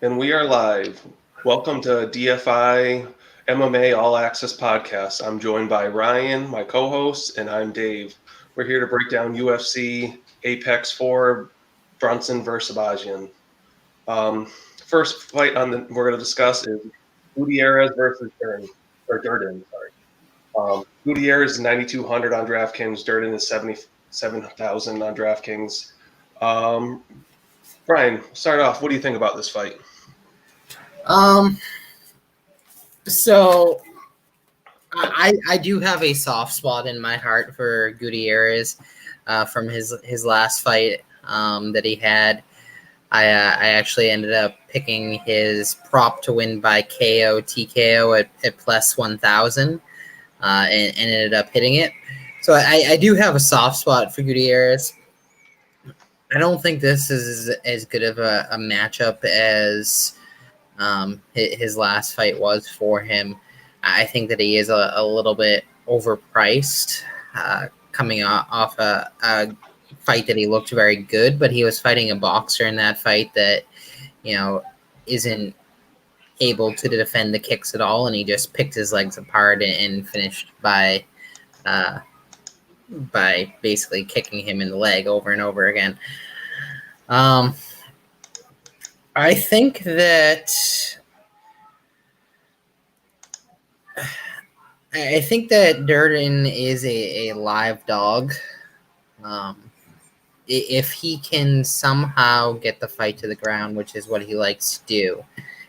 And we are live. Welcome to DFI MMA All Access Podcast. I'm joined by Ryan, my co host, and I'm Dave. We're here to break down UFC Apex 4 Brunson versus Shahbazyan. First fight we're going to discuss is Gutierrez versus Durden. Gutierrez is 9,200 on DraftKings. Durden is 77,000 on DraftKings. Um, Brian, start off. What do you think about this fight? Um, so I do have a soft spot in my heart for Gutierrez from his last fight that he had. I actually ended up picking his prop to win by KO TKO at plus 1,000 and ended up hitting it. So I do have a soft spot for Gutierrez. I don't think this is as good of a matchup as his last fight was for him. I think that he is a little bit overpriced, coming off a fight that he looked very good, but he was fighting a boxer in that fight that, isn't able to defend the kicks at all, and he just picked his legs apart and finished by basically kicking him in the leg over and over again. I think that Durden is a live dog. If he can somehow get the fight to the ground, which is what he likes to do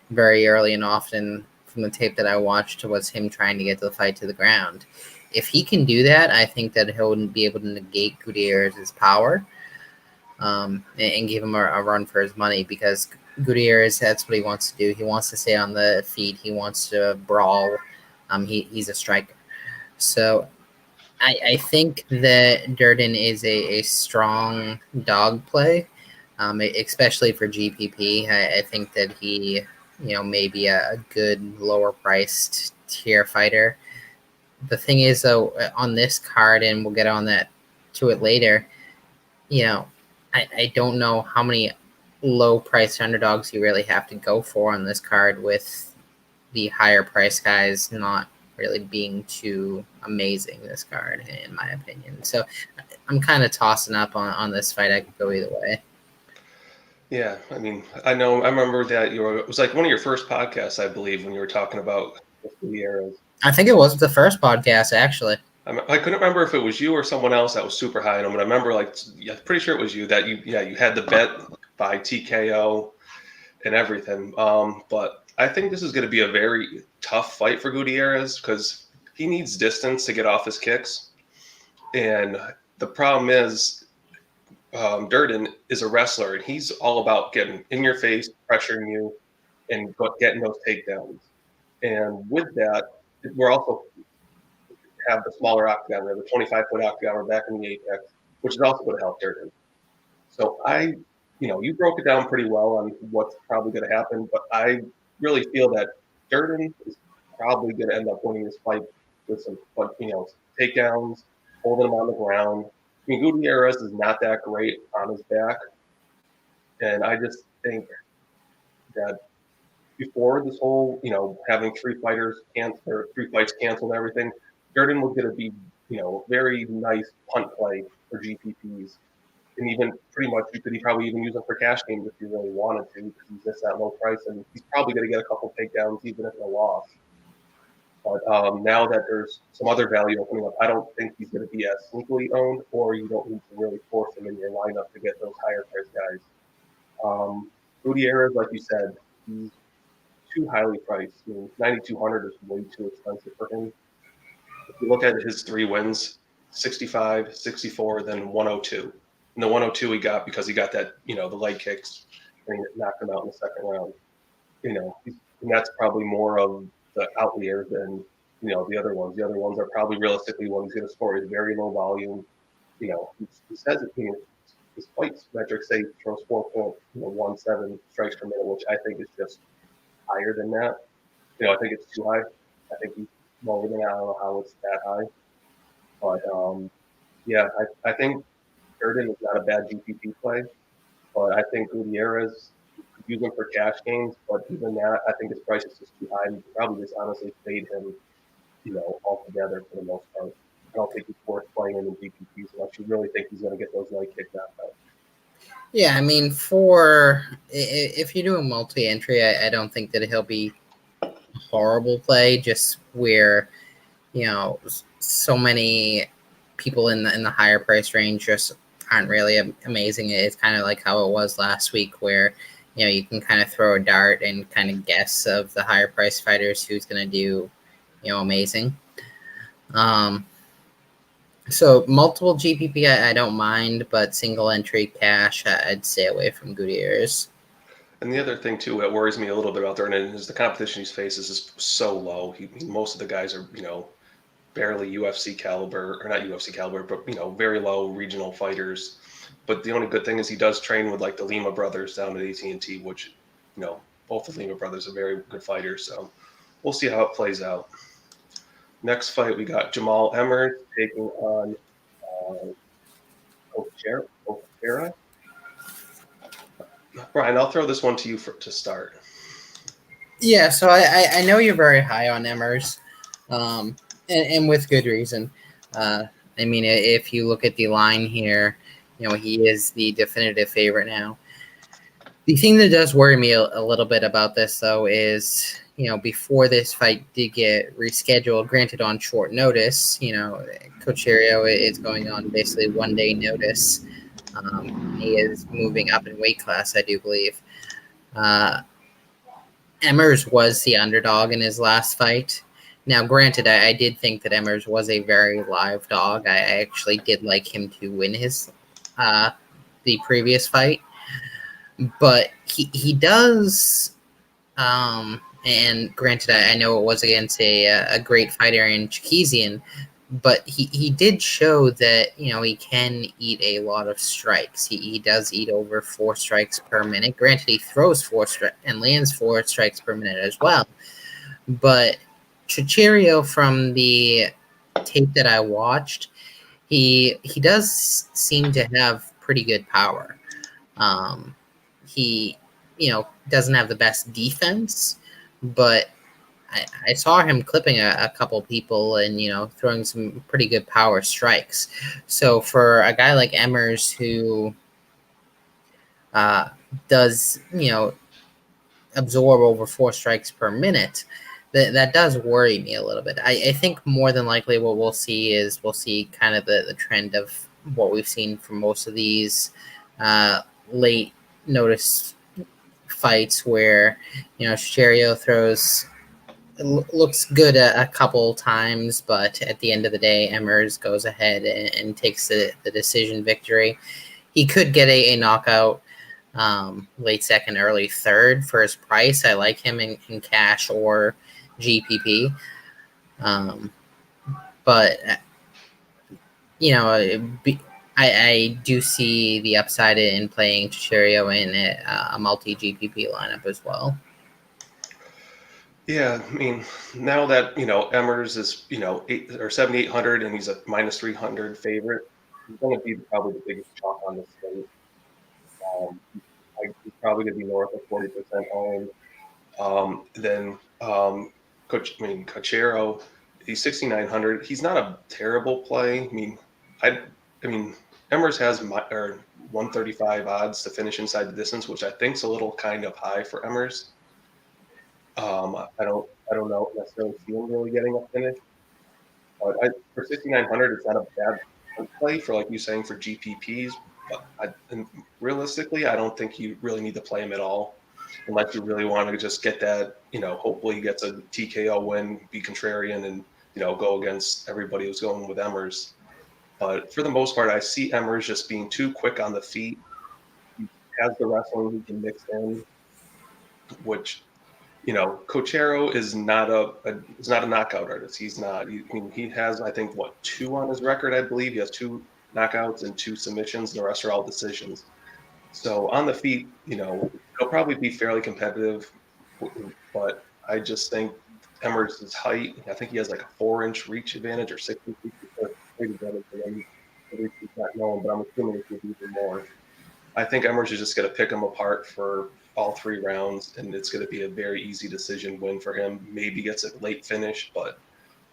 very early and often from the tape that I watched was him trying to get the fight to the ground. If he can do that, I think that he'll be able to negate Gutierrez's power and give him a run for his money, because Gutierrez, that's what he wants to do. He wants to stay on the feet. He wants to brawl. He's a striker. So I think that Durden is a strong dog play, especially for GPP. I think that he, may be a good lower priced tier fighter. The thing is, though, on this card, and we'll get on that to it later, I don't know how many low priced underdogs you really have to go for on this card, with the higher price guys not really being too amazing this card, in my opinion. So I'm kind of tossing up on this fight. I could go either way. Yeah, I mean, I remember that it was like one of your first podcasts, I believe, when you were talking about Gutierrez. I think it was the first podcast, actually. I couldn't remember if it was you or someone else that was super high on him, but I remember, I'm pretty sure it was you that you had the bet by TKO and everything. But I think this is going to be a very tough fight for Gutierrez because he needs distance to get off his kicks, and the problem is Durden is a wrestler, and he's all about getting in your face, pressuring you, and getting those takedowns. And with that, we're also have the smaller octagon, the 25-foot octagon, we're back in the Apex, which is also going to help Durden. So you broke it down pretty well on what's probably going to happen, but I really feel that Durden is probably going to end up winning this fight with some, takedowns, holding him on the ground. I mean, Gutierrez is not that great on his back, and I just think that before this whole, having three fights canceled and everything, Durden was going to be, very nice punt play for GPPs. And even pretty much, you could probably even use him for cash games if you really wanted to, because he's just that low price, and he's probably going to get a couple takedowns, even if they're lost. But now that there's some other value opening up, I don't think he's going to be as sneakily owned, or you don't need to really force him in your lineup to get those higher price guys. Gutierrez, like you said, he's too highly priced. I mean, 9,200 is way too expensive for him. If you look at his 3 wins, 65, 64, then 102. And the 102 he got because he got that, the leg kicks, and he knocked him out in the second round. And that's probably more of the outlier than, the other ones. The other ones are probably realistically what he's going to score is very low volume. He says it, his fight metrics say he throws 4.17 strikes per minute, which I think is just higher than that. I think it's too high. I think he's lower than that. I don't know how it's that high. But, I think Durden is not a bad GPP play. But I think Gutierrez use him for cash games, but even that, I think his price is just too high. You could probably just honestly fade him, altogether for the most part. I don't think he's worth playing in the GPPs unless you really think he's going to get those leg kick knockouts. Yeah, I mean, for if you're doing multi-entry, I don't think that he'll be a horrible play. Just where so many people in the higher price range just aren't really amazing. It's kind of like how it was last week, where you can kind of throw a dart and kind of guess of the higher price fighters who's going to do amazing. So multiple GPP, I don't mind, but single entry cash, I'd stay away from Gutierrez. And the other thing too that worries me a little bit out there, and is the competition he faces is so low. Most of the guys are barely UFC caliber, or not UFC caliber, but very low regional fighters. But the only good thing is he does train with like the Lima brothers down at AT&T, which both the Lima brothers are very good fighters. So we'll see how it plays out. Next fight, we got Jamal Emmers taking on Cachero. Brian, I'll throw this one to you to start. Yeah, so I know you're very high on Emmers, and with good reason. I mean, if you look at the line here, he is the definitive favorite now. The thing that does worry me a little bit about this, though, is before this fight did get rescheduled, granted on short notice, Cachero is going on basically 1 day notice. He is moving up in weight class, I do believe. Emmers was the underdog in his last fight. Now, granted, I did think that Emmers was a very live dog. I actually did like him to win the previous fight. But he does, and granted, I know it was against a great fighter in Chikhizian, but he did show that he can eat a lot of strikes. He does eat over 4 strikes per minute. Granted, he throws 4 strikes and lands 4 strikes per minute as well. But Cachero, from the tape that I watched, he does seem to have pretty good power. He doesn't have the best defense, but I saw him clipping a couple people and throwing some pretty good power strikes. So for a guy like Emmers, who does absorb over 4 strikes per minute, that does worry me a little bit. I think more than likely what we'll see kind of the trend of what we've seen from most of these late notice fights, where Cachero throws looks good a couple times, but at the end of the day, Emmers goes ahead and takes the decision victory. He could get a knockout late second, early third for his price. I like him in cash or GPP. But I do see the upside in playing Cachero in a multi GPP lineup as well. Yeah, I mean, now that Emmers is 7,800 and he's a minus 300 favorite, he's going to be probably the biggest chalk on the slate. He's probably going to be north of 40% owned. Then Cachero, he's 6,900. He's not a terrible play. I mean, Emmers has 135 odds to finish inside the distance, which I think is a little kind of high for Emmers. I don't know necessarily see him really getting a finish. But for 6,900, it's not a bad play for, like you saying, for GPPs. But realistically, I don't think you really need to play him at all, unless you really want to just get that. Hopefully he gets a TKO win, be contrarian, and go against everybody who's going with Emmers. But for the most part, I see Emmers just being too quick on the feet. He has the wrestling he can mix in, which. Cachero is not a knockout artist. He's not. He has, I think, 2 on his record, I believe. He has 2 knockouts and 2 submissions. The rest are all decisions. So on the feet, he'll probably be fairly competitive. But I just think Emmers' height, I think he has like a 4-inch reach advantage or 6 inch reach advantage. He's not known, but I'm assuming it could be even more. I think Emmers is just going to pick him apart for all 3 rounds, and it's going to be a very easy decision win for him. Maybe gets a late finish, but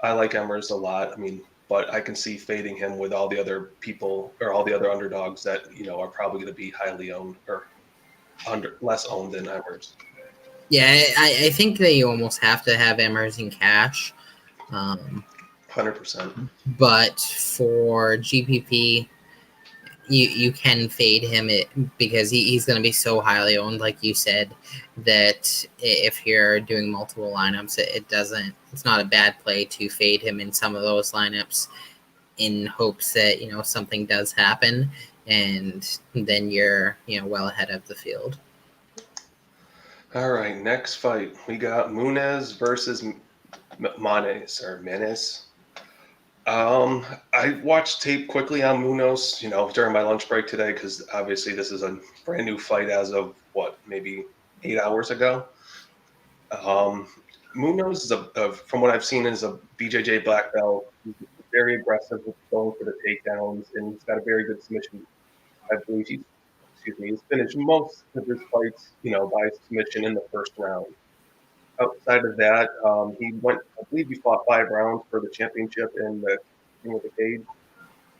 I like Emmers a lot. I mean, but I can see fading him with all the other people or all the other underdogs that are probably going to be highly owned or less owned than Emmers. Yeah, I think that you almost have to have Emmers in cash. 100%. But for GPP, you can fade him because he's going to be so highly owned, like you said, that if you're doing multiple lineups, it's not a bad play to fade him in some of those lineups in hopes that something does happen, and then you're well ahead of the field. All right, next fight we got Munoz versus Maness. I watched tape quickly on Munoz, during my lunch break today, because obviously this is a brand new fight as of maybe 8 hours ago. Munoz is from what I've seen, is a BJJ black belt. He's very aggressive with going for the takedowns, and he's got a very good submission. I believe he's finished most of his fights, by submission in the first round. Outside of that, I believe he fought 5 rounds for the championship in the King of the Cage.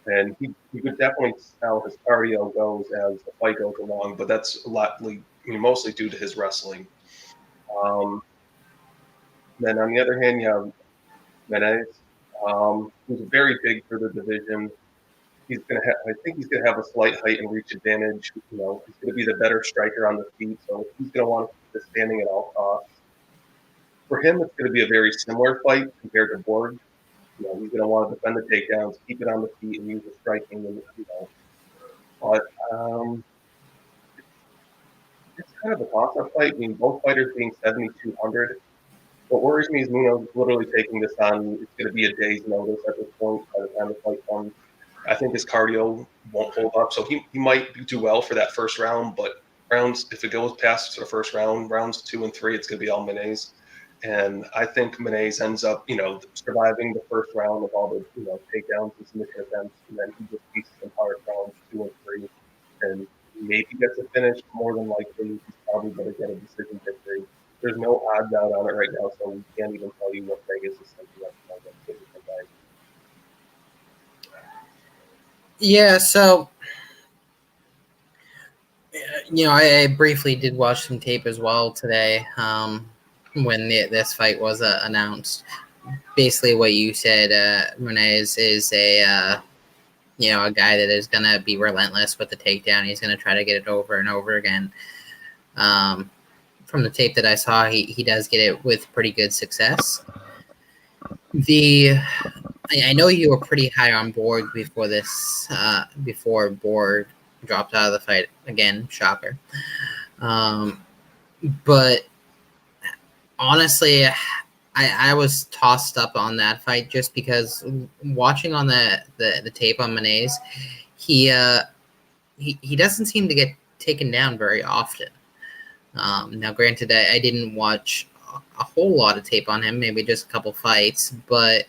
And he could definitely tell his cardio goes as the fight goes along, but that's mostly due to his wrestling. Then on the other hand, you have Maness, who's very big for the division. I think he's gonna have a slight height and reach advantage. He's gonna be the better striker on the feet, so he's gonna want to keep the standing at all costs. For him, it's gonna be a very similar fight compared to Borg. He's gonna want to defend the takedowns, keep it on the feet, and use the striking. But it's kind of a toss-up fight. I mean, both fighters being 7,200. What worries me is Munoz literally taking this on. It's going to be a day's notice at this point by the time the fight comes. I think his cardio won't hold up, so he might do well for that first round. But if it goes past the first round, rounds 2 and 3, it's going to be all Maness. And I think Maness ends up, surviving the first round with all the, takedowns and submission attempts, and then he just pieces them apart rounds 2 and 3, and maybe gets a finish. More than likely, he's probably going to get a decision victory. There's no odds out on it right now, so we can't even tell you what Vegas is thinking of. Yeah, so I briefly did watch some tape as well today. When this fight was announced, basically what you said, Munoz is a guy that is going to be relentless with the takedown. He's going to try to get it over and over again. From the tape that I saw, he does get it with pretty good success. I know you were pretty high on Borg before this, before Borg dropped out of the fight again. Shocker. But honestly, I was tossed up on that fight just because watching on the tape on Maness, he doesn't seem to get taken down very often. Now, granted, I didn't watch a whole lot of tape on him, maybe just a couple fights, but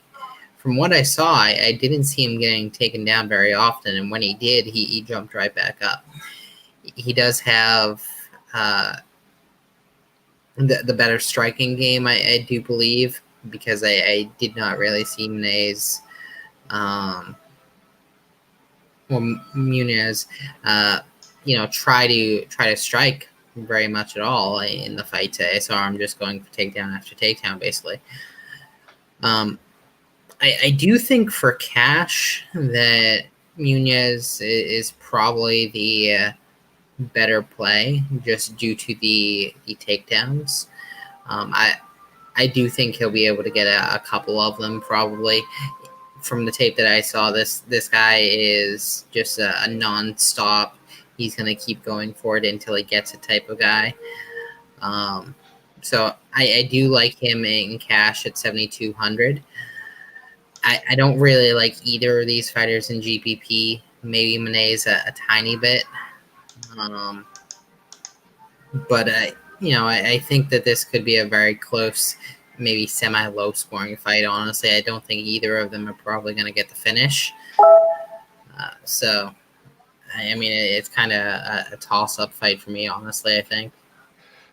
from what I saw, I didn't see him getting taken down very often, and when he did, he jumped right back up. He does have the better striking game, I do believe, because I did not really see Munoz try to strike very much at all in the fight today. So I'm just going for takedown after takedown, basically. I do think for cash that Munoz is probably the better play just due to the takedowns. I do think he'll be able to get a couple of them probably. From the tape that I saw, this guy is just a non-stop. He's going to keep going for it until he gets it type of guy. So I do like him in cash at 7,200. I don't really like either of these fighters in GPP. Maybe Maness a tiny bit. But I think that this could be a very close, maybe semi-low scoring fight. Honestly, I don't think either of them are probably going to get the finish. So I mean, it's kind of a toss-up fight for me, honestly, I think.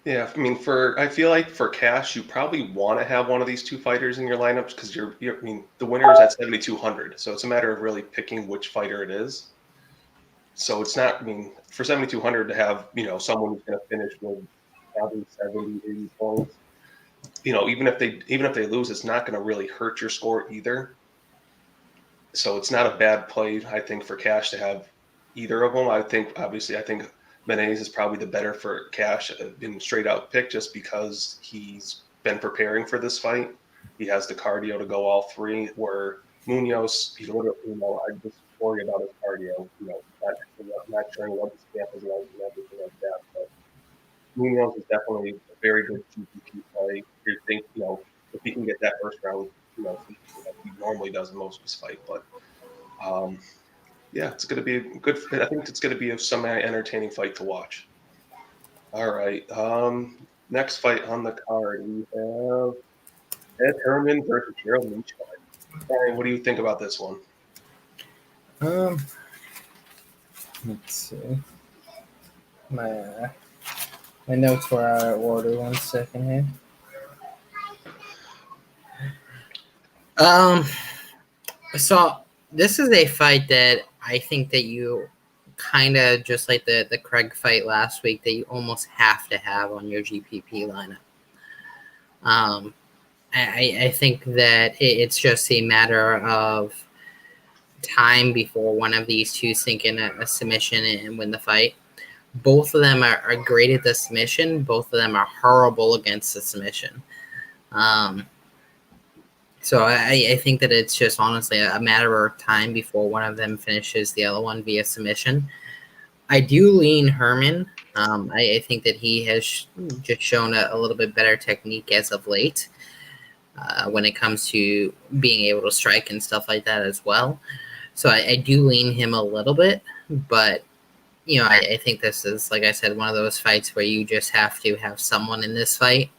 Yeah, I mean, I feel like for cash, you probably want to have one of these two fighters in your lineups because I mean, the winner is at 7,200, so it's a matter of really picking which fighter it is. So it's not, I mean, for 7,200 to have, someone who's going to finish with probably 70, 80 points, even if they lose, it's not going to really hurt your score either. So it's not a bad play, I think, for cash to have either of them. I think Maness is probably the better for cash in straight out pick just because he's been preparing for this fight. He has the cardio to go all three. Where Munoz, he's a little, I just worry about his cardio. Not showing what his camp is like and everything like that. But Munoz is definitely a very good GPP play. You think, if he can get that first round, he normally does in most of his fight. But yeah, it's going to be a good. I think it's going to be a semi-entertaining fight to watch. All right. Next fight on the card, we have Herman versus Meerschaert. Brian, what do you think about this one? Let's see. My notes were out of order. 1 second here. So this is a fight that I think that you kind of just like the Craig fight last week that you almost have to have on your GPP lineup. I think that it's just a matter of time before one of these two sink in a submission and win the fight. Both of them are great at the submission. Both of them are horrible against the submission. So I think that it's just honestly a matter of time before one of them finishes the other one via submission. I do lean Herman. I think that he has just shown a little bit better technique as of late when it comes to being able to strike and stuff like that as well. So I do lean him a little bit, but I think this is, like I said, one of those fights where you just have to have someone in this fight.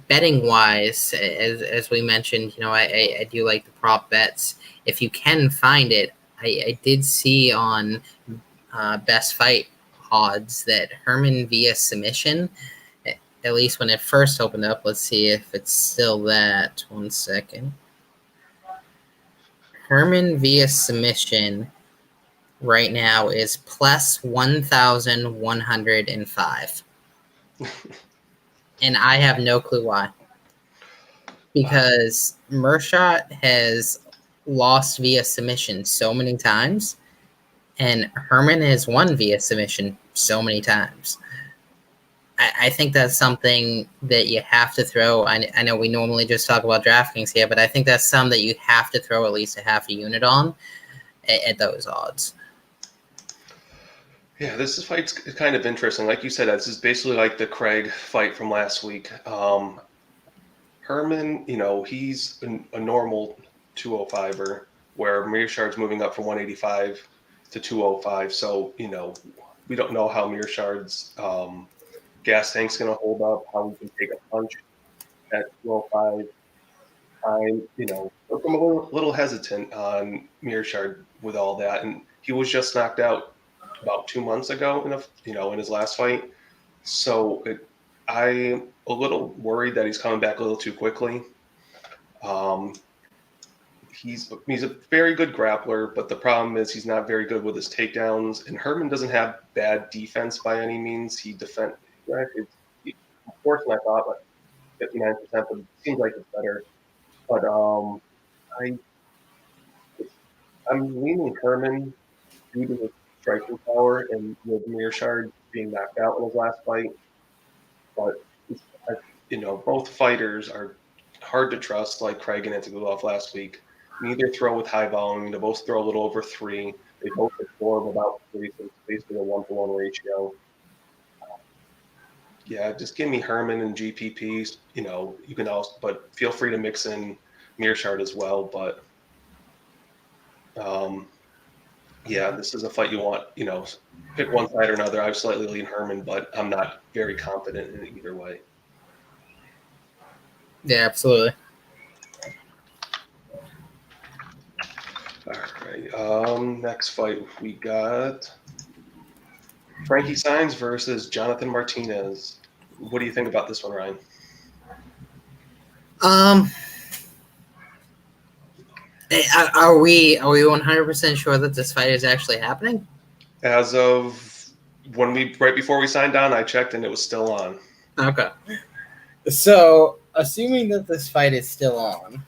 Betting wise, as we mentioned, I do like the prop bets. If you can find it, I did see on Best Fight odds that Herman via submission, at least when it first opened up. Let's see if it's still that. 1 second. Herman via submission right now is plus 1,105. And I have no clue why. Because Meerschaert has lost via submission so many times, and Herman has won via submission so many times. I think that's something that you have to throw. I know we normally just talk about DraftKings here, but I think that's some that you have to throw at least a half a unit on at those odds. Yeah, this fight's kind of interesting. Like you said, this is basically like the Craig fight from last week. Herman, he's a normal 205er, where Meerschaert's moving up from 185 to 205. So, we don't know how Meerschaert's gas tank's going to hold up, how he can take a punch at 205. I'm a little hesitant on Meerschaert with all that. And he was just knocked out about 2 months ago in his last fight. So I'm a little worried that he's coming back a little too quickly. He's a very good grappler, but the problem is he's not very good with his takedowns. And Herman doesn't have bad defense by any means. He defends. Of course, I thought, but 59%, but it seems like it's better. But I'm leaning Herman due to his striking power and with Meerschaert being knocked out in his last fight. But both fighters are hard to trust, like Craig and Antigulov last week. Neither throw with high volume. They both throw a little over 3. They both absorb about 3, so it's basically a 1-to-1 ratio. Yeah, just give me Herman and GPPs. You can also, but feel free to mix in Meerschaert as well. But yeah, this is a fight you want. Pick one side or another. I've slightly lean Herman, but I'm not very confident in either way. Yeah, absolutely. All right. Next fight we got Frankie Saenz versus Jonathan Martinez. What do you think about this one, Ryan? Are we 100% sure that this fight is actually happening? As of right before we signed on, I checked and it was still on. Okay. So, assuming that this fight is still on,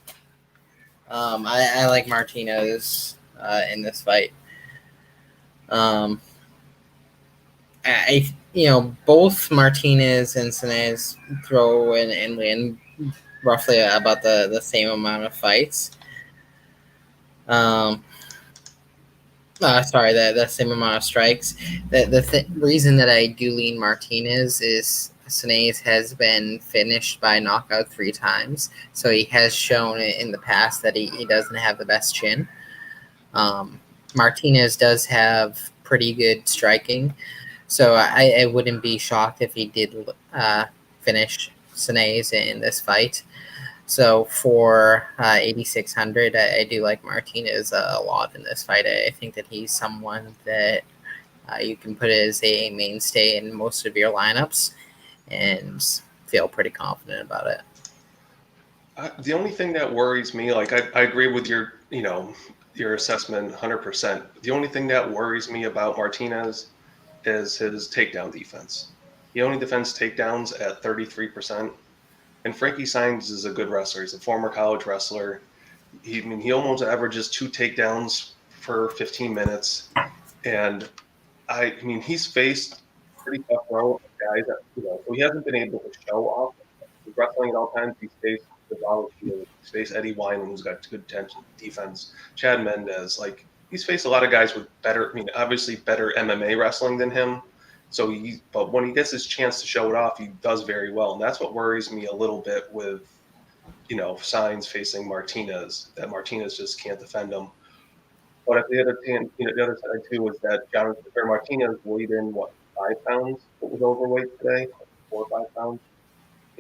I like Martinez in this fight. Both Martinez and Saenz throw and win roughly about the same amount of fights. The same amount of strikes. The reason that I do lean Martinez is Saenz has been finished by knockout 3 times, so he has shown in the past that he doesn't have the best chin. Martinez does have pretty good striking, so I wouldn't be shocked if he did finish Saenz in this fight. So for 8,600, I do like Martinez a lot in this fight. I think that he's someone that you can put as a mainstay in most of your lineups and feel pretty confident about it. The only thing that worries me, like I agree with your assessment 100%. The only thing that worries me about Martinez is his takedown defense. He only defends takedowns at 33%. And Frankie Saenz is a good wrestler. He's a former college wrestler. He almost averages 2 takedowns for 15 minutes. And he's faced pretty tough row guys that, so he hasn't been able to show off. He's wrestling at all times. He's faced he's faced Eddie Wineland, who's got good defense. Chad Mendez, he's faced a lot of guys with obviously better MMA wrestling than him. So but when he gets his chance to show it off, he does very well, and that's what worries me a little bit with, Saenz facing Martinez. That Martinez just can't defend him. But at the other hand, the other side too is that Martinez weighed in 5 pounds. It was overweight today, 4 or 5 pounds,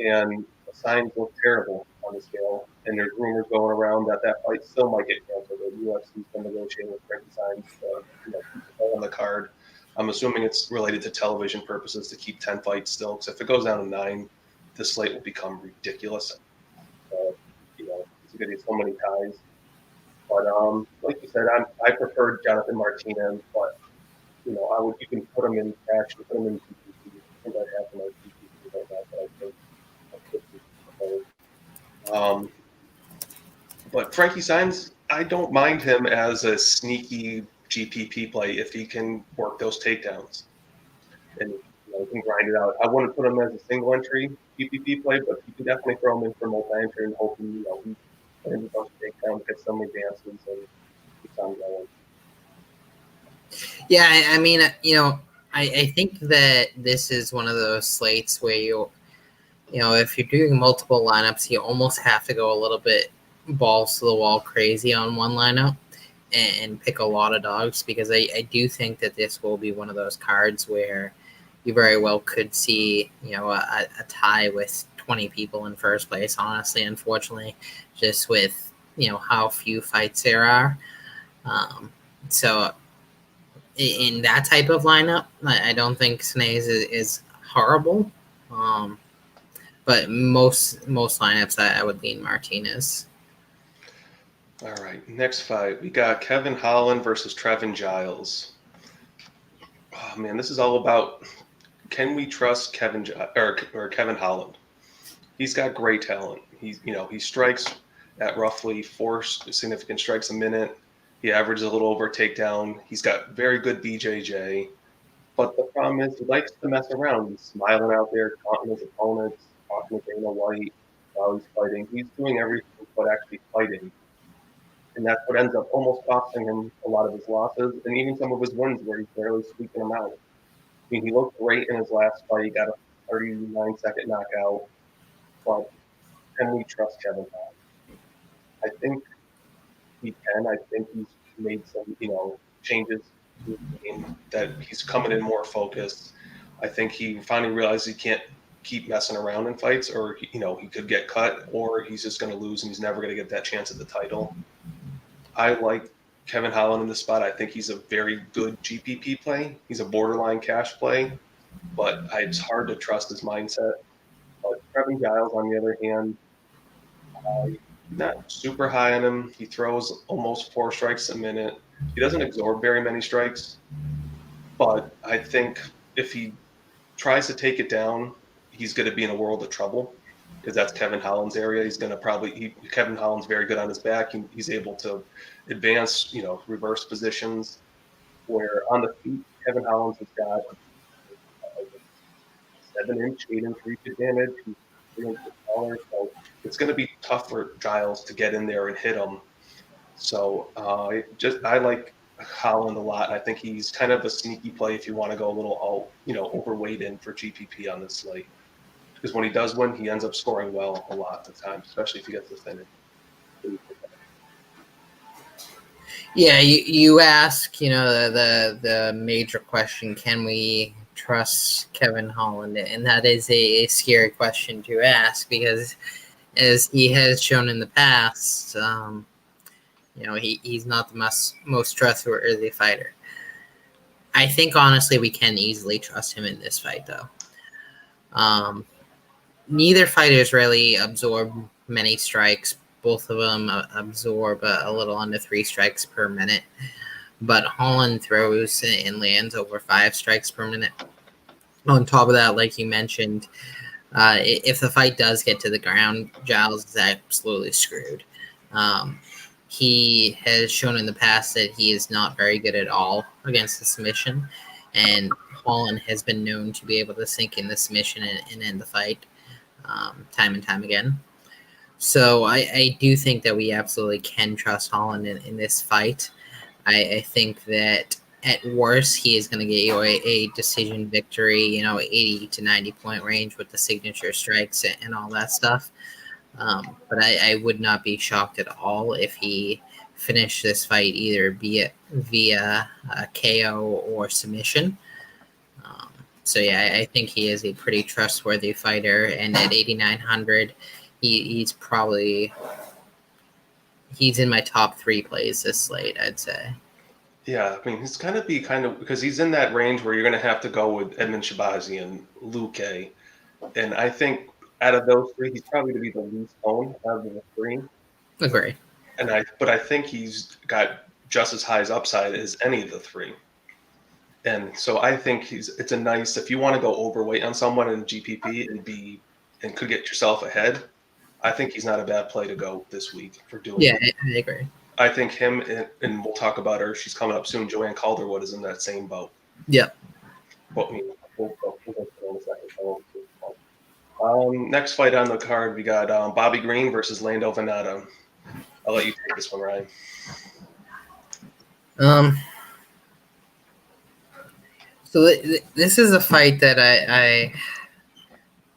and Saenz looked terrible on the scale. And there's rumors going around that fight still might get canceled. The UFC's been negotiating with Frankie Saenz to keep the on the card. I'm assuming it's related to television purposes to keep 10 fights still, because if it goes down to 9, the slate will become ridiculous. It's going to be so many ties. But like you said, I preferred Jonathan Martinez, but you can put him in cash, put him in PPP. I think I'd have him in PPP right now, but I think but Frankie Saenz, I don't mind him as a sneaky GPP play if he can work those takedowns and he can grind it out. I wouldn't put him as a single entry GPP play, but you can definitely throw him in for multi-entry and hope he put in a bunch of takedowns, get some advances, and keep on going. Yeah, I think that this is one of those slates where if you're doing multiple lineups, you almost have to go a little bit balls to the wall crazy on one lineup and pick a lot of dogs, because I do think that this will be one of those cards where you very well could see a tie with 20 people in first place, honestly, unfortunately, just with how few fights there are. So in that type of lineup, I don't think Saenz is horrible, but most lineups I would lean Martinez. All right, next fight. We got Kevin Holland versus Trevin Giles. Oh, man, this is all about, can we trust Kevin Holland? He's got great talent. He strikes at roughly 4 significant strikes a minute. He averages a little over takedown. He's got very good BJJ. But the problem is he likes to mess around. He's smiling out there, taunting his opponents, talking to Dana White while he's fighting. He's doing everything but actually fighting. And that's what ends up almost costing him a lot of his losses and even some of his wins where he's barely squeaking them out. He looked great in his last fight. He got a 39-second knockout. But can we trust Kevin Holland? I think he can. I think he's made some, changes to the game, that he's coming in more focused. I think he finally realized he can't keep messing around in fights, or, he could get cut, or he's just going to lose and he's never going to get that chance at the title. I like Kevin Holland in this spot. I think he's a very good GPP play. He's a borderline cash play, but it's hard to trust his mindset. But Kevin Giles, on the other hand, not super high on him. He throws almost 4 strikes a minute. He doesn't absorb very many strikes, but I think if he tries to take it down, he's going to be in a world of trouble because that's Kevin Holland's area. He's going to Kevin Holland's very good on his back. He's able to advance, reverse positions. Where on the feet, Kevin Holland has got 7-inch, 8-inch reach advantage. He's 3 inches taller, so it's going to be tough for Giles to get in there and hit him. So I like Holland a lot. I think he's kind of a sneaky play if you want to go a little overweight in for GPP on this slate. Because when he does win, he ends up scoring well a lot of the time, especially if he gets the finish. Yeah, you ask, the major question, can we trust Kevin Holland? And that is a scary question to ask because as he has shown in the past, he's not the most trustworthy fighter. I think, honestly, we can easily trust him in this fight, though. Neither fighters really absorb many strikes. Both of them absorb a little under 3 strikes per minute. But Holland throws and lands over 5 strikes per minute. On top of that, like you mentioned, if the fight does get to the ground, Giles is absolutely screwed. He has shown in the past that he is not very good at all against the submission. And Holland has been known to be able to sink in the submission and end the fight time and time again. So I do think that we absolutely can trust Holland in this fight. I think that at worst, he is going to get you a decision victory, 80 to 90 point range with the signature strikes and all that stuff. But I would not be shocked at all if he finished this fight either via KO or submission. So yeah, I think he is a pretty trustworthy fighter, and at 8,900, he's in my top 3 plays this slate, I'd say. Yeah, I mean, he's going to be because he's in that range where you're going to have to go with Edmund Shahbazyan, Luque, and I think out of those 3, he's probably going to be the least owned out of the 3. Agree. But I think he's got just as high as upside as any of the 3. And so I think it's a nice, if you want to go overweight on someone in GPP and could get yourself ahead, I think he's not a bad play to go this week for doing that. Yeah, I agree. I think him, and we'll talk about her, she's coming up soon, Joanne Calderwood is in that same boat. Yeah. But we'll go in a second. Next fight on the card, we got Bobby Green versus Lando Vannata. I'll let you take this one, Ryan. So this is a fight that I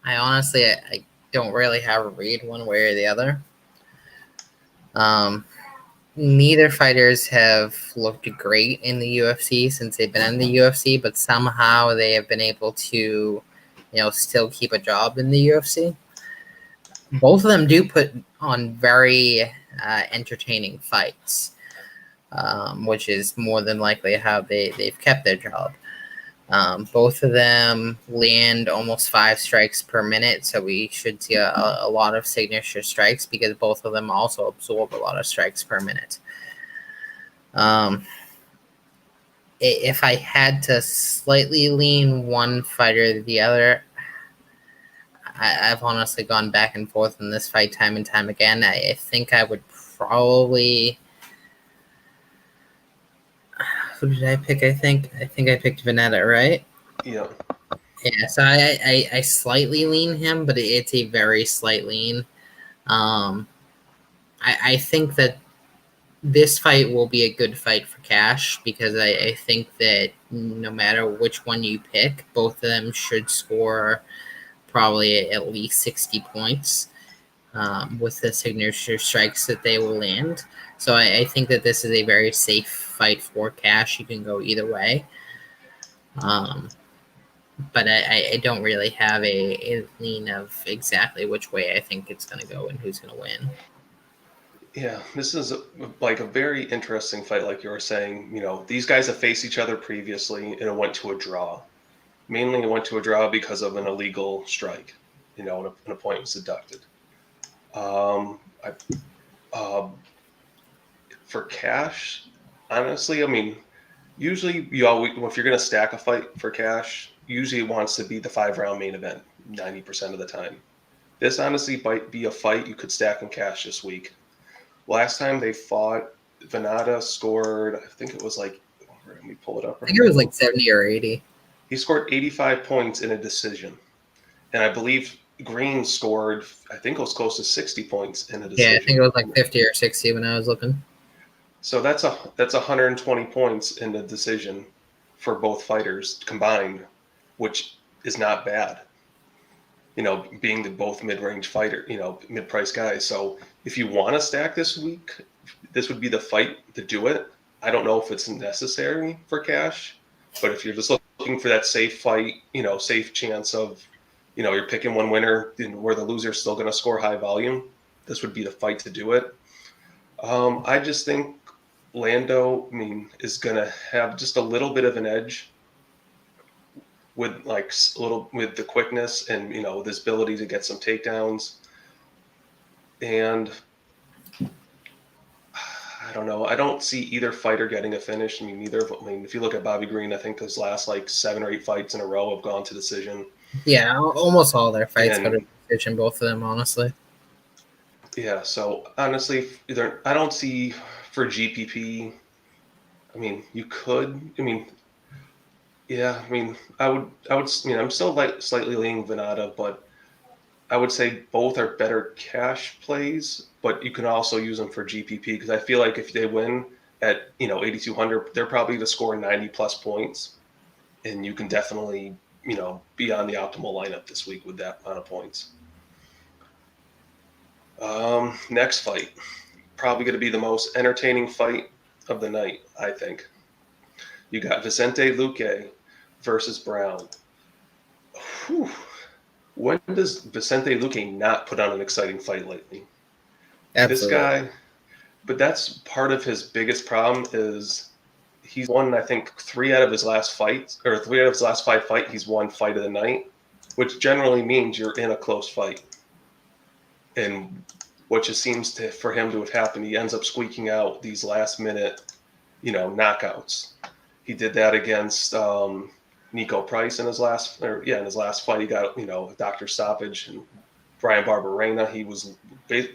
honestly I don't really have a read one way or the other. Neither fighters have looked great in the UFC since they've been in the UFC, but somehow they have been able to, still keep a job in the UFC. Both of them do put on very entertaining fights, which is more than likely how they've kept their job. Both of them land almost 5 strikes per minute, so we should see a lot of signature strikes because both of them also absorb a lot of strikes per minute. If I had to slightly lean one fighter to the other, I've honestly gone back and forth in this fight time and time again. I think I would probably... Who did I pick? I think I picked Vannata, right? Yeah. Yeah, so I slightly lean him, but it's a very slight lean. I think that this fight will be a good fight for cash because I think that no matter which one you pick, both of them should score probably at least 60 points with the signature strikes that they will land. So I think that this is a very safe fight for cash. You can go either way. But I don't really have a lean of exactly which way I think it's going to go and who's going to win. Yeah, this is like a very interesting fight, like you were saying. These guys have faced each other previously, and it went to a draw. Mainly, it went to a draw because of an illegal strike. And a point was deducted. I, for cash, honestly, I mean, usually you always, if you're going to stack a fight for cash, usually it wants to be the 5 round main event 90% of the time. This honestly might be a fight you could stack in cash this week. Last time they fought, Vannata scored, I think it was like, let me pull it up I right think it was now. like 70 or 80. He scored 85 points in a decision. And I believe Green scored, I think it was close to 60 points in a Yeah, I think decision. it was like 50 or 60 when I was looking. So that's 120 points in the decision for both fighters combined, which is not bad. Being the both mid-range fighter, mid-price guys. So if you want to stack this week, this would be the fight to do it. I don't know if it's necessary for cash, but if you're just looking for that safe fight, safe chance of, you're picking one winner where the loser is still going to score high volume, this would be the fight to do it. I just think Lando, is going to have just a little bit of an edge with with the quickness and this ability to get some takedowns. And I don't know. I don't see either fighter getting a finish. If you look at Bobby Green, I think his last 7 or 8 fights in a row have gone to decision. Yeah, almost all their fights go to And decision, both of them, honestly. yeah, so honestly, I don't see for GPP. You could. Yeah. I would. I'm still slightly leaning Vannata, but I would say both are better cash plays, but you can also use them for GPP because I feel like if they win at 8,200, they're probably to score 90 plus points, and you can definitely be on the optimal lineup this week with that amount of points. Next fight, probably going to be the most entertaining fight of the night, I think. You got Vicente Luque versus Brown. Whew. When does Vicente Luque not put on an exciting fight lately? This Absolutely. guy, but that's part of his biggest problem is he's won, I think, 3 out of his last 5 fights, he's won fight of the night, which generally means you're in a close fight. And what just seems for him to have happened, he ends up squeaking out these last minute, knockouts. He did that against Nico Price in his last fight. He got, doctor stoppage, and Brian Barberena, he was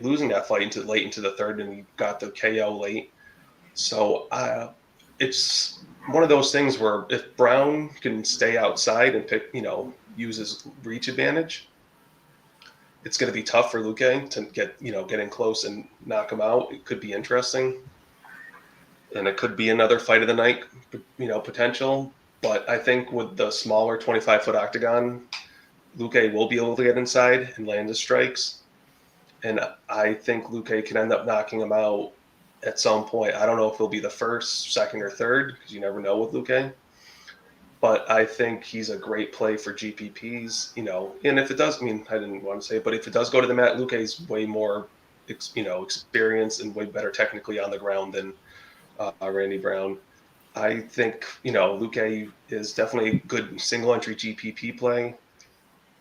losing that fight late into the third, and he got the KO late. So it's one of those things where if Brown can stay outside and use his reach advantage, it's going to be tough for Luque to get in close and knock him out. It could be interesting, and it could be another fight of the night, potential. But I think with the smaller 25-foot octagon, Luque will be able to get inside and land his strikes. And I think Luque can end up knocking him out at some point. I don't know if he'll be the first, second, or third, because you never know with Luque. But I think he's a great play for GPPs, and if it does, I didn't want to say, but if it does go to the mat, Luque's way more, experienced and way better technically on the ground than Randy Brown. I think, Luque is definitely a good single entry GPP play.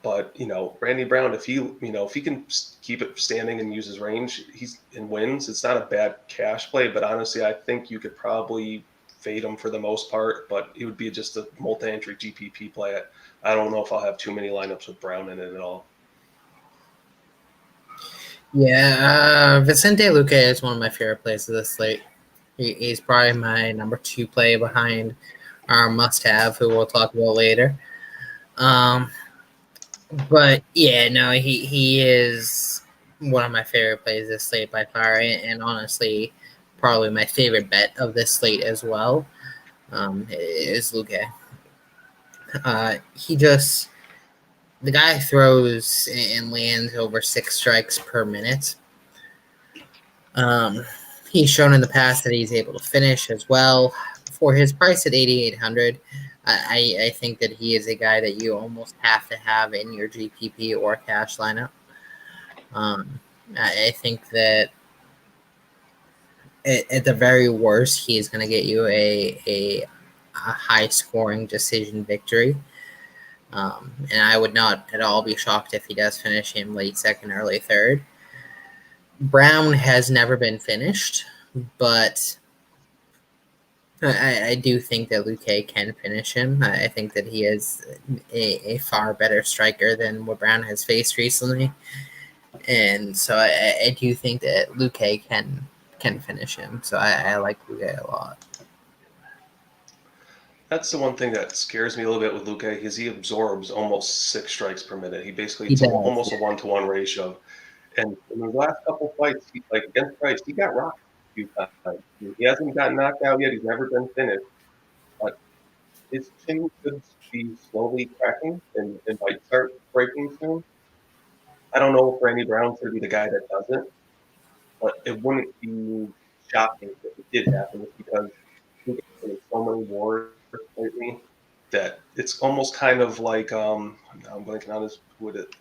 But Randy Brown, if he can keep it standing and use his range, and wins. It's not a bad cash play, but honestly, I think you could probably fade him for the most part. But it would be just a multi-entry GPP play. I don't know if I'll have too many lineups with Brown in it at all. Yeah, Vicente Luque is one of my favorite plays of this slate. He's probably my number 2 play behind our must-have, who we'll talk about later. But yeah, no, he is one of my favorite plays this slate by far, and honestly, probably my favorite bet of this slate as well. Is Luque. The guy throws and lands over 6 strikes per minute. He's shown in the past that he's able to finish as well. For his price at 8,800, I think that he is a guy that you almost have to have in your GPP or cash lineup. I think that at the very worst, he's going to get you a high-scoring decision victory. And I would not at all be shocked if he does finish him late second, early third. Brown has never been finished, but I do think that Luque can finish him. I think that he is a far better striker than what Brown has faced recently. And so I do think that Luque can finish him. So I like Luque a lot. That's the one thing that scares me a little bit with Luque is he absorbs almost 6 strikes per minute. He It's does. almost a 1-to-1 ratio. And in the last couple fights, like against Price, he got rocked a few times. He hasn't gotten knocked out yet. He's never been finished. But his chin could be slowly cracking and might start breaking soon. I don't know if Randy Brown's going to be the guy that does it, but it wouldn't be shocking if it did happen just because he's getting so many wars lately that it's almost kind of like I'm blanking on his with it.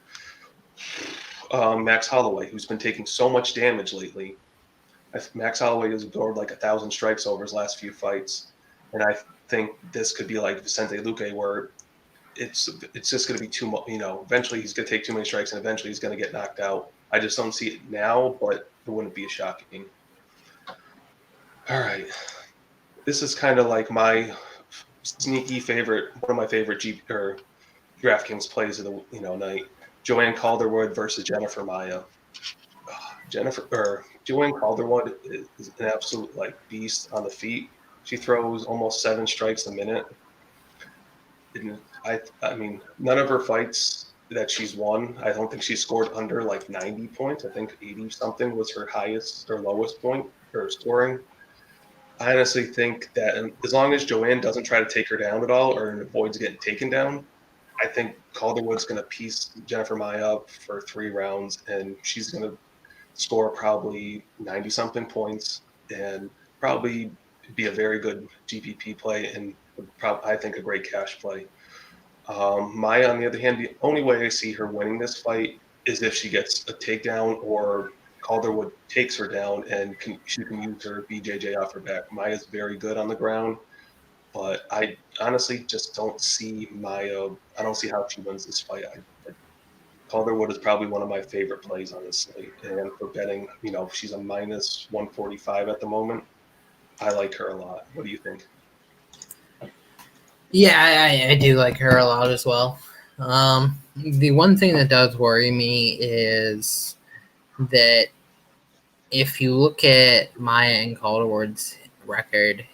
Max Holloway, who's been taking so much damage lately. Max Holloway has absorbed like 1,000 strikes over his last few fights, and I think this could be like Vicente Luque, where it's just going to be too much. Eventually he's going to take too many strikes, and eventually he's going to get knocked out. I just don't see it now, but it wouldn't be a shocking. All right, this is kind of like my sneaky favorite, one of my favorite DraftKings plays of the night. Joanne Calderwood versus Jennifer Maia. Joanne Calderwood is an absolute beast on the feet. She throws almost 7 strikes a minute. And I mean, none of her fights that she's won, I don't think she scored under 90 points. I think 80 something was her highest or lowest point for scoring. I honestly think that as long as Joanne doesn't try to take her down at all or avoids getting taken down, I think Calderwood's going to piece Jennifer Maia up for 3 rounds, and she's going to score probably 90-something points and probably be a very good GPP play and I think a great cash play. Maia, on the other hand, the only way I see her winning this fight is if she gets a takedown or Calderwood takes her down and she can use her BJJ off her back. Maia's very good on the ground. But I honestly just don't see Maia. I don't see how she wins this fight. Calderwood is probably one of my favorite plays on this slate. And for betting, she's a minus 145 at the moment. I like her a lot. What do you think? Yeah, I do like her a lot as well. The one thing that does worry me is that if you look at Maia and Calderwood's record,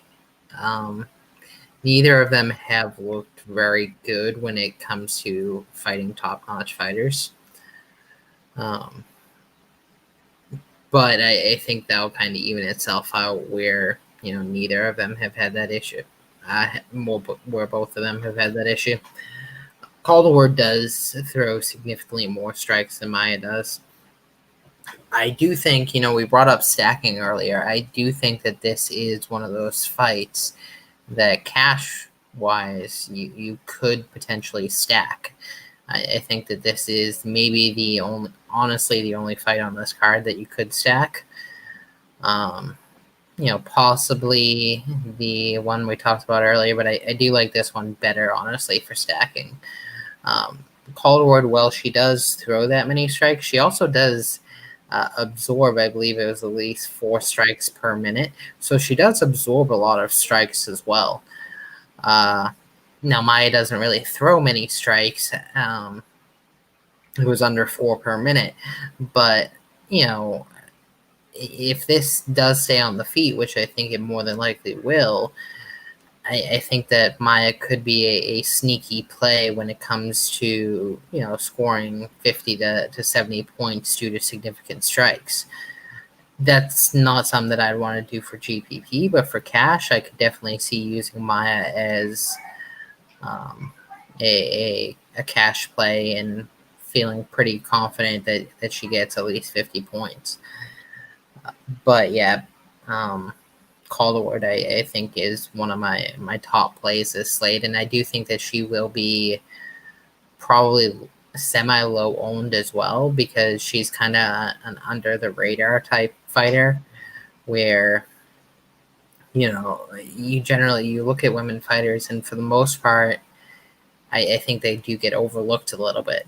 neither of them have looked very good when it comes to fighting top-notch fighters. But I think that'll kind of even itself out where, neither of them have had that issue. Where both of them have had that issue. Calderwood does throw significantly more strikes than Maia does. I do think, we brought up stacking earlier. I do think that this is one of those fights that cash-wise you could potentially stack. I think that this is maybe the only fight on this card that you could stack. Possibly the one we talked about earlier, but I do like this one better, honestly, for stacking. Calderwood, well, she does throw that many strikes. She also does absorb, I believe it was at least 4 strikes per minute. So she does absorb a lot of strikes as well. Now, Maia doesn't really throw many strikes. It was under 4 per minute. But, if this does stay on the feet, which I think it more than likely will, I think that Maia could be a sneaky play when it comes to, scoring 50 to 70 points due to significant strikes. That's not something that I'd want to do for GPP, but for cash, I could definitely see using Maia as a cash play and feeling pretty confident that she gets at least 50 points. But yeah, Calderwood, I think, is one of my top plays this slate, and I do think that she will be probably semi-low owned as well because she's kind of an under-the-radar type fighter where, you look at women fighters, and for the most part, I think they do get overlooked a little bit,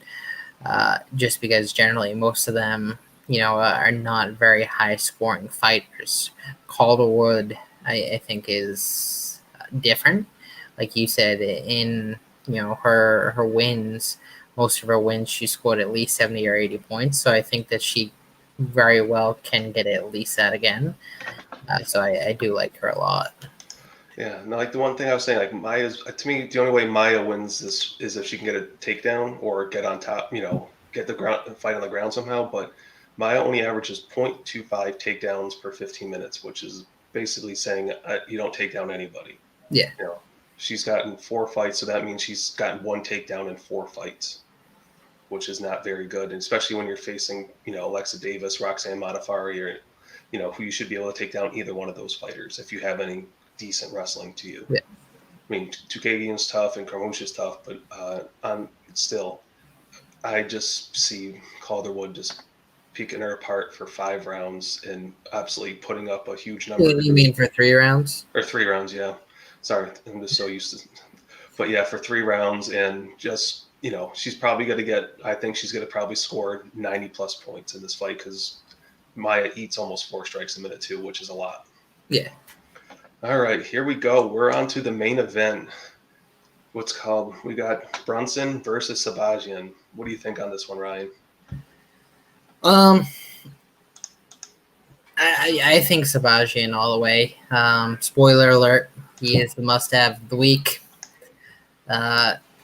just because generally most of them, are not very high scoring fighters. Calderwood, I think, is different. Like you said, in her wins, most of her wins, she scored at least 70 or 80 points. So I think that she very well can get at least that again. So I do like her a lot. Yeah, no, like the one thing I was saying, like Maia's to me, the only way Maia wins this is if she can get a takedown or get on top, get the ground fight on the ground somehow. But Maia only averages 0.25 takedowns per 15 minutes, which is basically saying you don't take down anybody. Yeah. She's gotten 4 fights, so that means she's gotten 1 takedown in 4 fights, which is not very good, and especially when you're facing, Alexa Davis, Roxanne Modafferi, or who you should be able to take down either one of those fighters if you have any decent wrestling to you. Yeah. I mean, Tukagion's tough and Carmouche is tough, but I just see Calderwood just picking her apart for 5 rounds and absolutely putting up a huge number. You mean for 3 rounds? Or 3 rounds, yeah. Sorry, I'm just so used to. But yeah, for 3 rounds, and just she's probably going to get. I think she's going to probably score 90 plus points in this fight because Maia eats almost 4 strikes a minute too, which is a lot. Yeah. All right, here we go. We're on to the main event. We got Brunson versus Shahbazyan. What do you think on this one, Ryan? I think Shahbazyan all the way. Spoiler alert, he is the must-have of the week.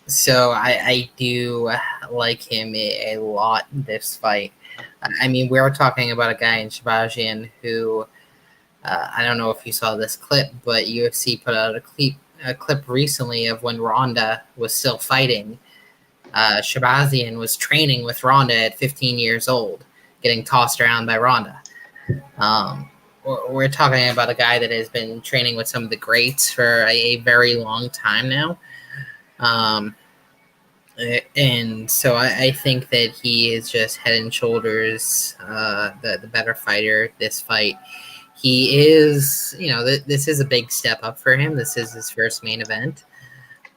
So I do like him a lot this fight. I mean, we are talking about a guy in Shahbazyan who, I don't know if you saw this clip, but UFC put out a clip recently of when Ronda was still fighting. Shahbazyan was training with Ronda at 15 years old, getting tossed around by Ronda. We're talking about a guy that has been training with some of the greats for a very long time now. And so I think that he is just head and shoulders the better fighter this fight. He is, this is a big step up for him. This is his first main event.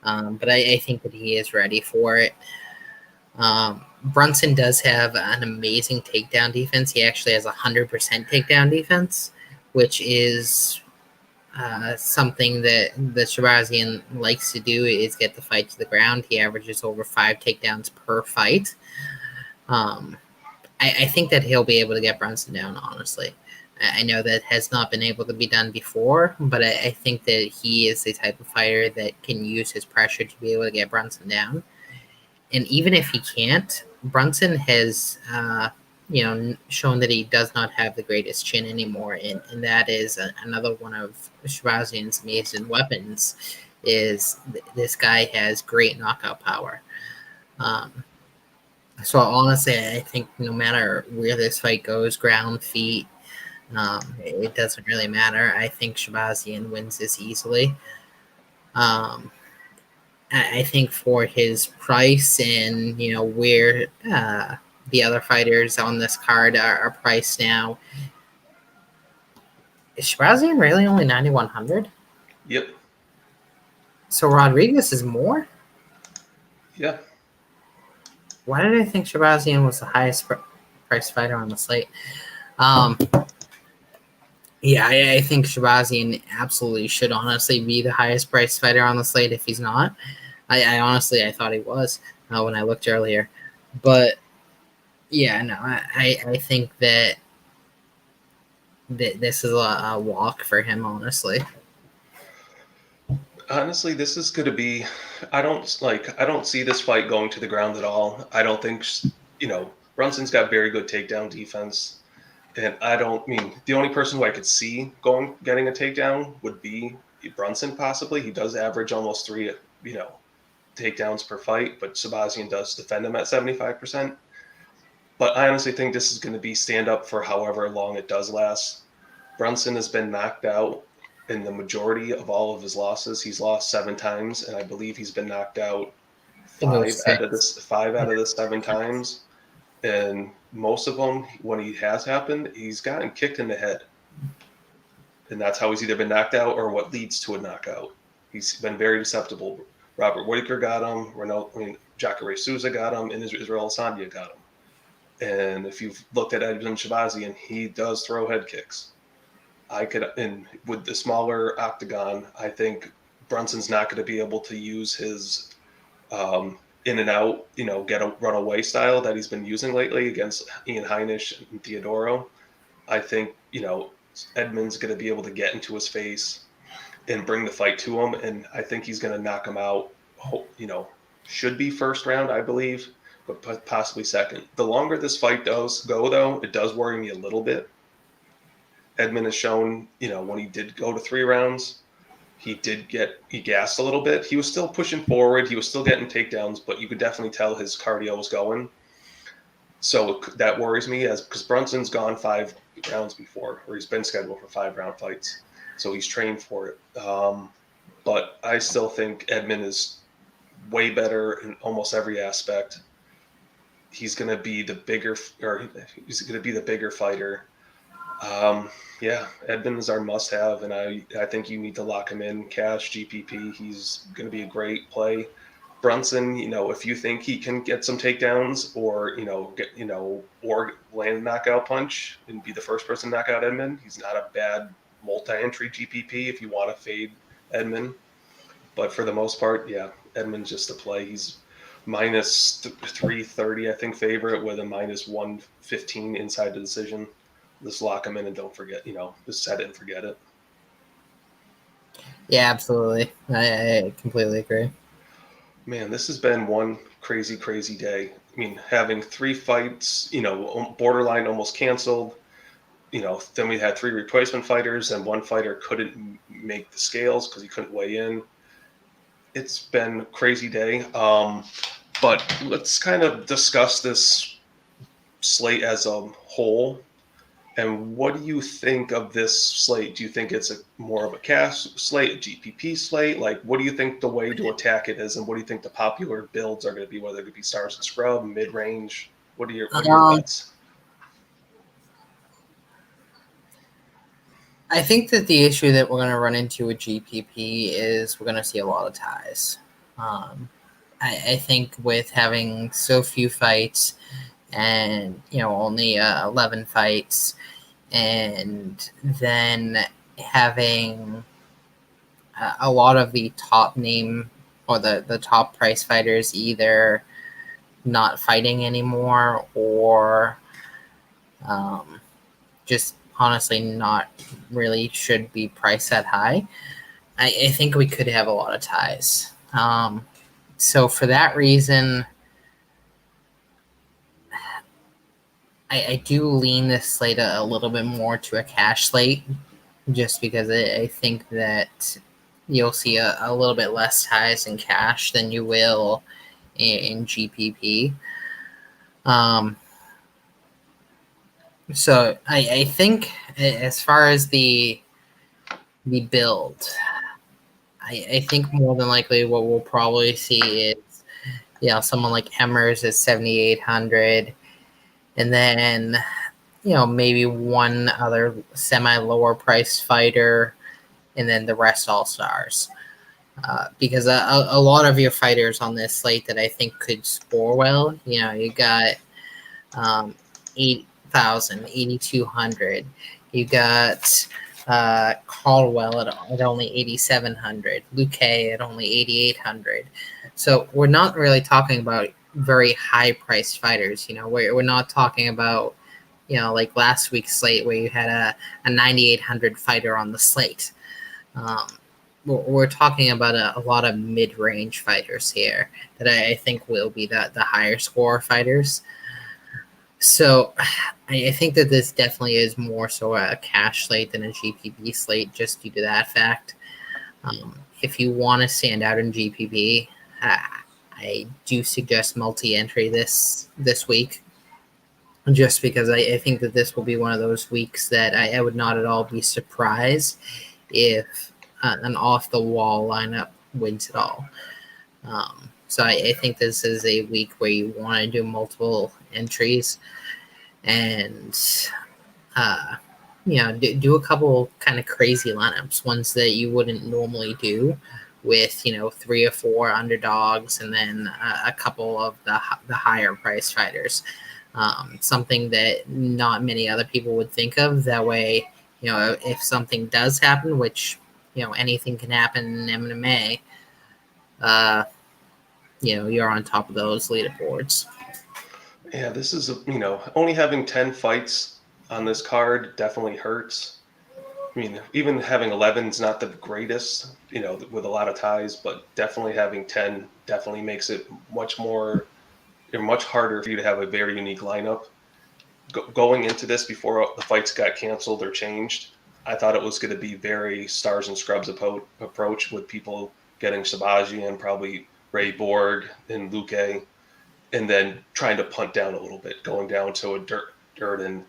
But I think that he is ready for it. Brunson does have an amazing takedown defense. He actually has 100% takedown defense, which is something that the Shahbazyan likes to do, is get the fight to the ground. He averages over 5 takedowns per fight. I think that he'll be able to get Brunson down, honestly. I know that has not been able to be done before, but I think that he is the type of fighter that can use his pressure to be able to get Brunson down. And even if he can't, Brunson has, shown that he does not have the greatest chin anymore, and that is another one of Shahbazyan's amazing weapons. Is this guy has great knockout power. So honestly, I think no matter where this fight goes, ground, feet, it doesn't really matter. I think Shahbazyan wins this easily. I think for his price and where the other fighters on this card are priced now, is Shahbazyan really only 9,100? Yep. So Rodriguez is more? Yeah. Why did I think Shahbazyan was the highest priced fighter on the slate? Yeah, I think Shahbazyan absolutely should honestly be the highest priced fighter on the slate if he's not. I honestly thought he was when I looked earlier. But yeah, no, I think that this is a walk for him, honestly. Honestly, this is going to be. I don't see this fight going to the ground at all. I don't think Brunson's got very good takedown defense, and the only person who I could see getting a takedown would be Brunson. Possibly, he does average almost 3 takedowns per fight, but Shahbazyan does defend him at 75%. But I honestly think this is going to be stand up for however long it does last. Brunson has been knocked out in the majority of all of his losses. He's lost 7 times, and I believe he's been knocked out 5 out of the 7 times. And most of them, when he has happened, he's gotten kicked in the head. and that's how he's either been knocked out or what leads to a knockout. He's been very susceptible. Robert Whitaker got him. Jacare Souza got him, and Israel Adesanya got him. And if you've looked at Edmund Shahbazyan, he does throw head kicks. And with the smaller octagon, I think Brunson's not going to be able to use his in and out, get a runaway style that he's been using lately against Ian Heinisch and Theodoro. I think, Edmund's going to be able to get into his face and bring the fight to him. And I think he's going to knock him out, should be first round, I believe, but possibly second. The longer this fight does go, though, it does worry me a little bit. Edmund has shown, when he did go to 3 rounds, he gassed a little bit. He was still pushing forward. He was still getting takedowns, but you could definitely tell his cardio was going. So that worries me because Brunson's gone 5 rounds before, or he's been scheduled for 5-round fights. So he's trained for it. But I still think Edmund is way better in almost every aspect. He's going to be the bigger fighter. Edmund is our must-have, and I think you need to lock him in cash GPP. He's going to be a great play. Brunson, if you think he can get some takedowns or land a knockout punch and be the first person to knock out Edmund, he's not a bad multi-entry GPP if you want to fade Edmund. But for the most part, Edmund's just a play. He's minus 330, I think, favorite with a minus 115 inside the decision. Just lock him in and don't forget, just set it and forget it. Yeah, absolutely. I completely agree. Man, this has been one crazy, crazy day. I mean, having 3 fights, borderline almost canceled. Then we had 3 replacement fighters and 1 fighter couldn't make the scales because he couldn't weigh in. It's been a crazy day. But let's kind of discuss this slate as a whole. And what do you think of this slate? Do you think it's more of a cash slate, a GPP slate? Like, what do you think the way to attack it is? And what do you think the popular builds are going to be, whether it could be stars and scrub, mid-range? What are your thoughts? I think that the issue that we're going to run into with GPP is we're going to see a lot of ties. I think with having so few fights and, only 11 fights, and then having a lot of the top name or the top price fighters either not fighting anymore or just honestly not really should be priced that high, I think we could have a lot of ties. So for that reason, I do lean this slate a little bit more to a cash slate, just because I think that you'll see a little bit less ties in cash than you will in GPP. So I think as far as the build, I think more than likely what we'll probably see is, someone like Emmers is 7,800, and then, maybe one other semi-lower price fighter, and then the rest all stars. Because a lot of your fighters on this slate that I think could score well, you got 8,000, 8,200. You got Caldwell at only 8,700, Luque at only 8,800. So we're not really talking about very high-priced fighters. We're not talking about, like last week's slate where you had a 9,800 fighter on the slate. We're talking about a lot of mid-range fighters here that I think will be the higher score fighters. So I think that this definitely is more so a cash slate than a GPP slate, just due to that fact. If you want to stand out in GPP, I do suggest multi-entry this week, just because I think that this will be one of those weeks that I would not at all be surprised if an off-the-wall lineup wins it all. So I think this is a week where you want to do multiple entries, and do a couple kind of crazy lineups, ones that you wouldn't normally do, with 3 or 4 underdogs, and then a couple of the higher price fighters. Something that not many other people would think of. That way, if something does happen, which anything can happen in MMA, you're on top of those leaderboards. Yeah, this is only having 10 fights on this card definitely hurts. I mean, even having 11 is not the greatest, with a lot of ties, but definitely having 10 definitely makes it much harder for you to have a very unique lineup. Going into this before the fights got canceled or changed, I thought it was going to be very stars and scrubs approach, with people getting Shahbazyan, probably Ray Borg and Luque, and then trying to punt down a little bit, going down to a Durden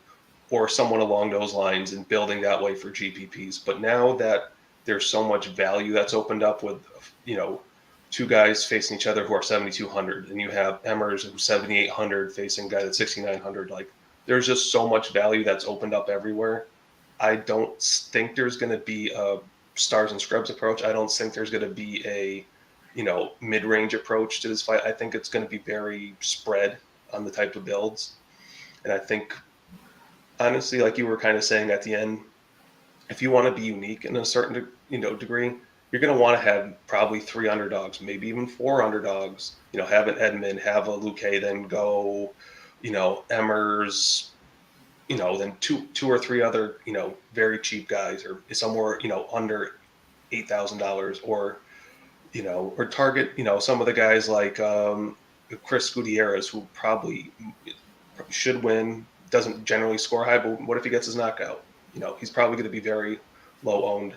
or someone along those lines and building that way for GPPs. But now that there's so much value that's opened up with, 2 guys facing each other who are 7,200, and you have Emmers who's 7,800 facing a guy that's 6,900. Like, there's just so much value that's opened up everywhere. I don't think there's going to be a stars and scrubs approach. I don't think there's going to be a mid-range approach to this fight. I think it's going to be very spread on the type of builds. And I think, honestly, like you were kind of saying at the end, if you want to be unique in a certain degree, you're going to want to have probably 3 underdogs, maybe even 4 underdogs. Have an Edmund, have a Luque, then go, Emmers, then two or 3 other, very cheap guys, or somewhere, under $8,000, or target, some of the guys like Chris Gutierrez, who probably should win, doesn't generally score high, but what if he gets his knockout? He's probably going to be very low owned.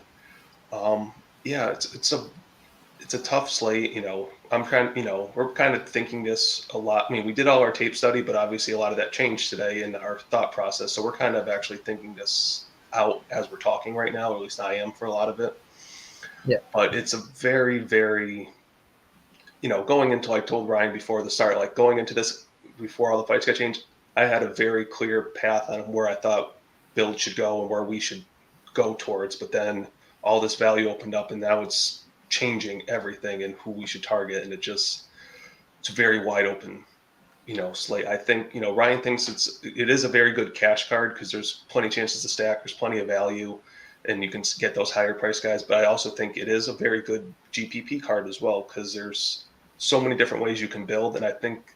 Yeah, it's a tough slate. We're kind of thinking this a lot. I mean, we did all our tape study, but obviously a lot of that changed today in our thought process. So we're kind of actually thinking this out as we're talking right now, or at least I am for a lot of it. Yeah. But it's a very, very, going into, like, told Ryan before the start, like, going into this before all the fights got changed, I had a very clear path on where I thought build should go and where we should go towards. But then all this value opened up, and now it's changing everything and who we should target. And it's a very wide open, slate. I think, Ryan thinks it is a very good cash card because there's plenty of chances to stack. There's plenty of value, and you can get those higher price guys. But I also think it is a very good GPP card as well, because there's so many different ways you can build. And I think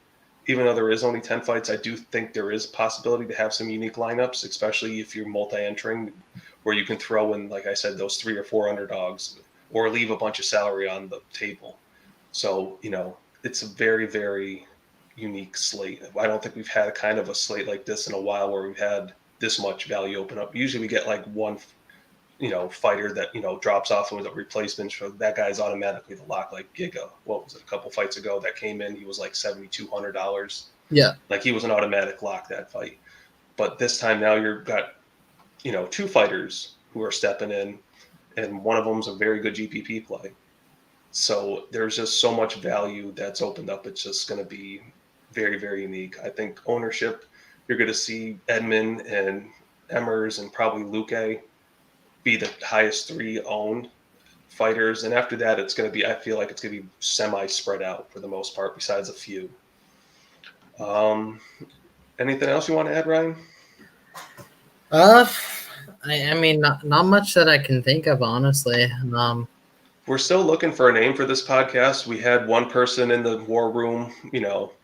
even though there is only 10 fights, I do think there is possibility to have some unique lineups, especially if you're multi-entering, where you can throw in, like I said, those 3 or 4 underdogs, or leave a bunch of salary on the table. So, it's a very, very unique slate. I don't think we've had a kind of a slate like this in a while, where we've had this much value open up. Usually we get like one, fighter that, drops off with a replacement. So that guy's automatically the lock, like Giga. What was it, a couple fights ago that came in? He was like $7,200. Yeah. Like, he was an automatic lock that fight. But this time now you've got, 2 fighters who are stepping in, and one of them's a very good GPP play. So there's just so much value that's opened up. It's just going to be very, very unique. I think ownership, you're going to see Edmund and Emmers and probably Luque be the highest 3 owned fighters. And after that, I feel like it's going to be semi spread out for the most part, besides a few. Anything else you want to add, Ryan? I mean, not much that I can think of, honestly. We're still looking for a name for this podcast. We had one person in the war room,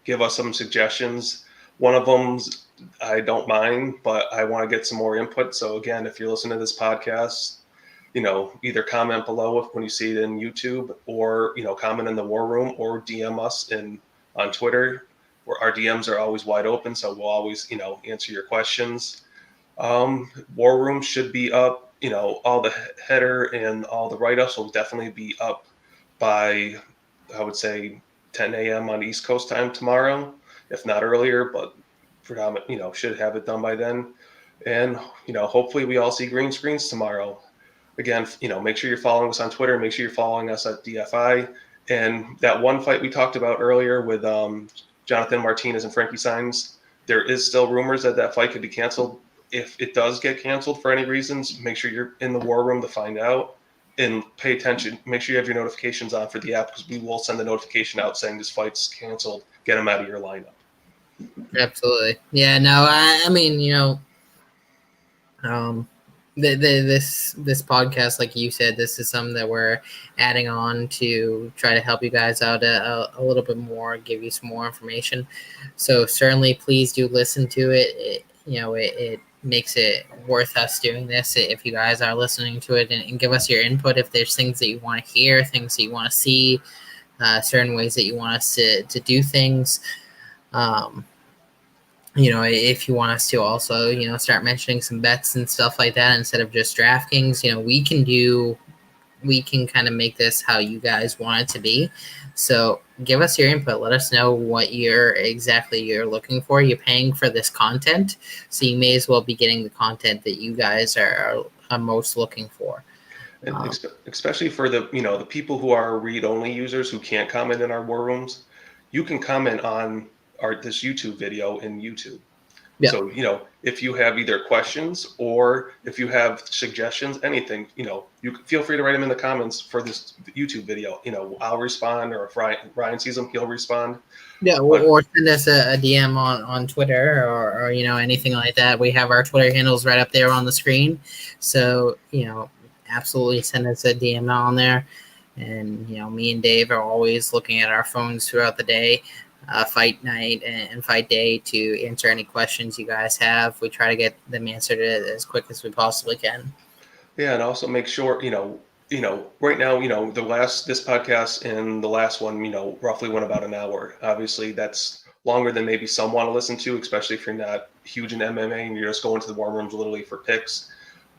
give us some suggestions. One of them's, I don't mind, but I want to get some more input. So again, if you're listening to this podcast, either comment below when you see it in YouTube, or, comment in the war room, or DM us on Twitter, where our DMs are always wide open. So we'll always, answer your questions. War room should be up. All the header and all the write-ups will definitely be up by, I would say, 10 a.m. on East Coast time tomorrow, if not earlier, but should have it done by then. And, hopefully we all see green screens tomorrow. Again, make sure you're following us on Twitter. Make sure you're following us at DFI. And that one fight we talked about earlier with Jonathan Martinez and Frankie Saenz, there is still rumors that fight could be canceled. if it does get canceled for any reasons, make sure you're in the war room to find out and pay attention. Make sure you have your notifications on for the app because we will send the notification out saying this fight's canceled. Get them out of your lineup. Absolutely. Yeah, no, I mean, this podcast, like you said, this is something that we're adding on to try to help you guys out a little bit more, give you some more information. So certainly, please do listen to it. It makes it worth us doing this if you guys are listening to it, and give us your input if there's things that you want to hear, things that you want to see, certain ways that you want us to do things. If you want us to also, start mentioning some bets and stuff like that instead of just DraftKings, we can kind of make this how you guys want it to be. So give us your input. Let us know what you're looking for. You're paying for this content, so you may as well be getting the content that you guys are most looking for. And especially for the people who are read-only users who can't comment in our war rooms, you can comment on this YouTube video in YouTube. Yeah. So, if you have either questions or if you have suggestions, anything, you can feel free to write them in the comments for this YouTube video. I'll respond, or if Ryan sees them, he'll respond. Yeah, or send us a DM on Twitter or anything like that. We have our Twitter handles right up there on the screen. So, absolutely send us a DM on there. And, me and Dave are always looking at our phones throughout the day. Fight night and fight day to answer any questions you guys have. We try to get them answered as quick as we possibly can. Yeah, and also make sure right now this podcast and the last one roughly went about an hour. Obviously, that's longer than maybe some want to listen to, especially if you're not huge in MMA and you're just going to the war rooms literally for picks.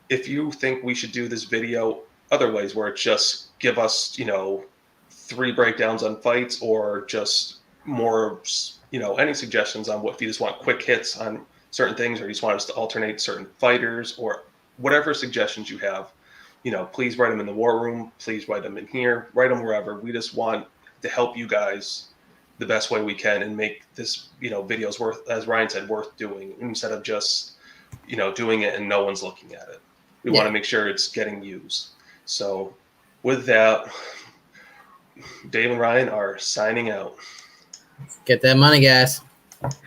If you think we should do this video other ways, where it's just give us 3 breakdowns on fights, or just more, any suggestions on what, if you just want quick hits on certain things, or you just want us to alternate certain fighters, or whatever suggestions you have, please write them in the war room. Please write them in here. Write them wherever. We just want to help you guys the best way we can and make this, videos worth, as Ryan said, worth doing, instead of just, doing it and no one's looking at it. We want to make sure it's getting used. So with that, Dave and Ryan are signing out. Get that money, guys.